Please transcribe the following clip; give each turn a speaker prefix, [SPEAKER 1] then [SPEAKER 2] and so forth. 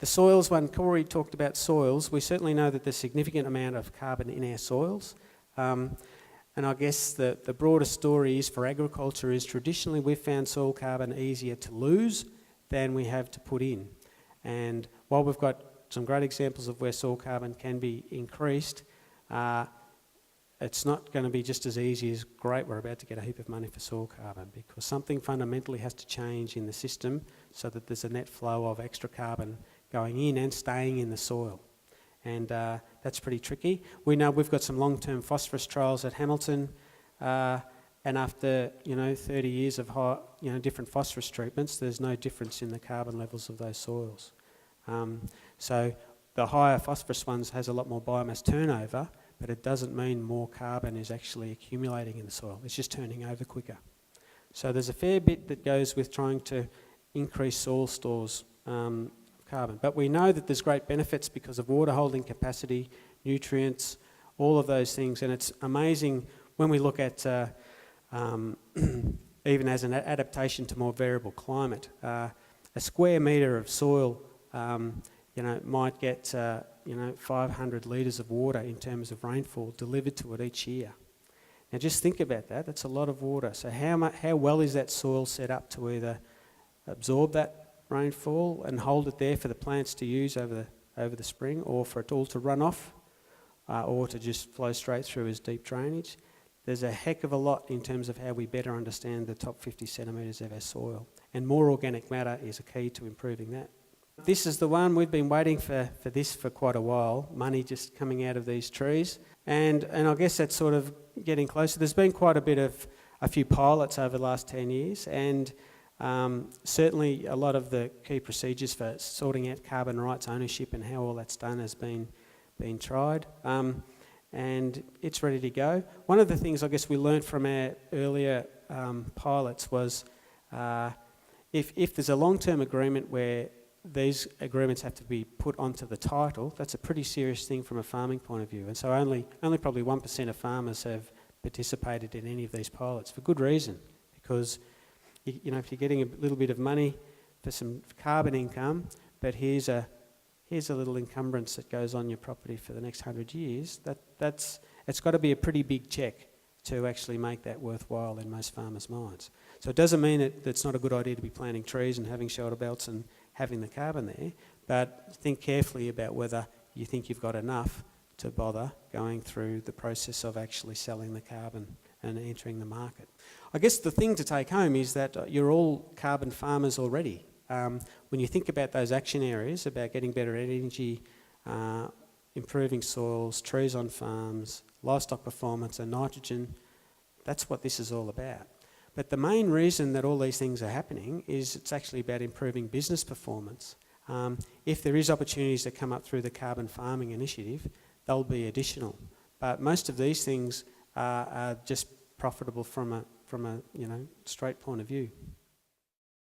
[SPEAKER 1] soils one, Corey talked about soils. We certainly know that there's a significant amount of carbon in our soils. And I guess the broader story is for agriculture is traditionally we've found soil carbon easier to lose than we have to put in. And while we've got some great examples of where soil carbon can be increased, it's not going to be just as easy as, great, we're about to get a heap of money for soil carbon, because something fundamentally has to change in the system so that there's a net flow of extra carbon going in and staying in the soil. And that's pretty tricky. We know we've got some long-term phosphorus trials at Hamilton, and after 30 years of different phosphorus treatments, there's no difference in the carbon levels of those soils. So the higher phosphorus ones has a lot more biomass turnover, but it doesn't mean more carbon is actually accumulating in the soil. It's just turning over quicker. So there's a fair bit that goes with trying to increase soil stores of carbon. But we know that there's great benefits because of water holding capacity, nutrients, all of those things. And it's amazing when we look at even as an adaptation to more variable climate, a square metre of soil might get 500 litres of water in terms of rainfall delivered to it each year. Now just think about that. That's a lot of water. So how well is that soil set up to either absorb that rainfall and hold it there for the plants to use over the spring, or for it all to run off, or to just flow straight through as deep drainage? There's a heck of a lot in terms of how we better understand the top 50 centimetres of our soil, and more organic matter is a key to improving that. This is the one we've been waiting for this for quite a while, money just coming out of these trees, and I guess that's sort of getting closer. There's been quite a few pilots over the last 10 years, and certainly a lot of the key procedures for sorting out carbon rights ownership and how all that's done has been tried, and it's ready to go. One of the things I guess we learned from our earlier pilots was if there's a long-term agreement where these agreements have to be put onto the title, that's a pretty serious thing from a farming point of view. And so only probably 1% of farmers have participated in any of these pilots, for good reason, because if you're getting a little bit of money for some carbon income, but here's a little encumbrance that goes on your property for the next 100 years, it's got to be a pretty big check to actually make that worthwhile in most farmers' minds. So it doesn't mean that it's not a good idea to be planting trees and having shelter belts and having the carbon there, but think carefully about whether you think you've got enough to bother going through the process of actually selling the carbon and entering the market. I guess the thing to take home is that you're all carbon farmers already. When you think about those action areas, about getting better at energy, improving soils, trees on farms, livestock performance and nitrogen, that's what this is all about. But the main reason that all these things are happening is it's actually about improving business performance. If there is opportunities that come up through the carbon farming initiative, they'll be additional. But most of these things are just profitable from a straight point of view.